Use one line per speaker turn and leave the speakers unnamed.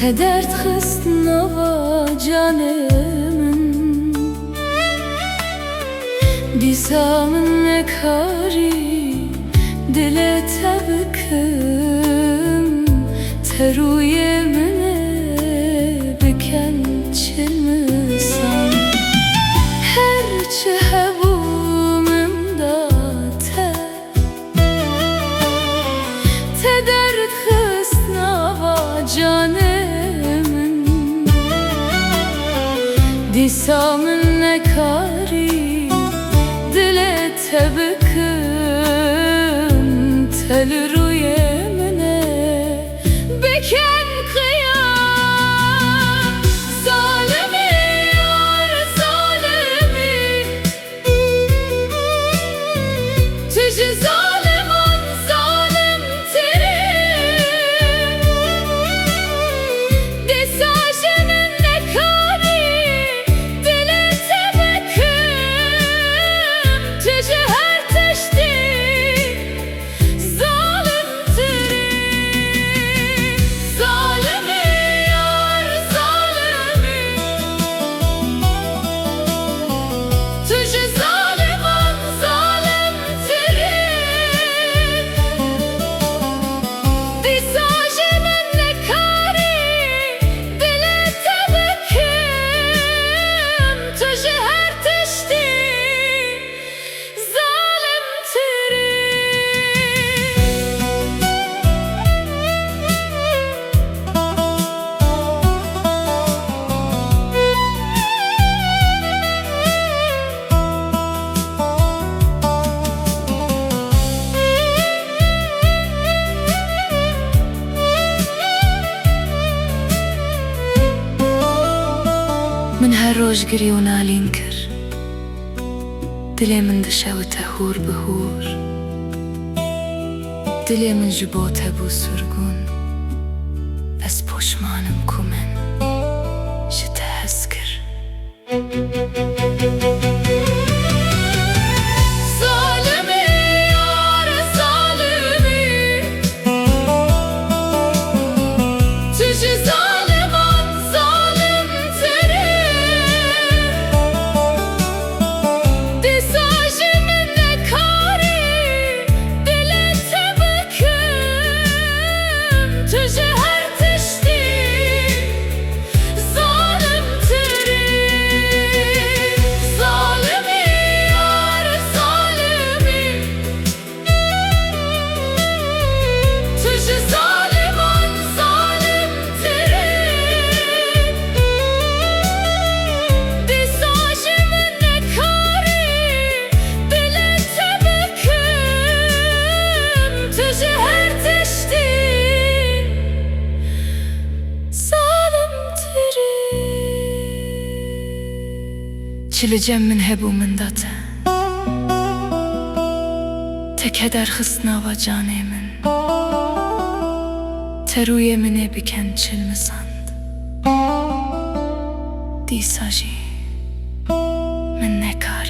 Tedert xistnava canımın Disamın nekari dile tebkım Teruye mine biken çilmisan Herçi hebumimda Tedert xistnava canımın Disamın nekari dile tebkım Tel rüyemine beken kıyam Zalimi yar zalimi Tücü zaliman zalim terim Desajının nekari dile tebkım Tücü her teşti zalim terim Zalimi yar zalimi Tücü zaliman zalim terim Disajının nekari dile tebkım Tücü her teşti zalim من هر روج گری و نالین کر دلی من دشه و تهور بهور دلی من جبوته بو سرگون بس پشمانم کمن جته هز کر Zalimi yar zalimi Tücü zaliman zalim terim Disajımın nekari dile tebkım Tücü her teşti zalim terim Zalimi yar zalimi Tücü zaliman zalim terim Disajımın nekari dile tebkım Tücü her teşti zalim terim Çileceğim min hebumun date Tekeder xistnava canımın Teruye mine biken çilmisand Disaji min nekari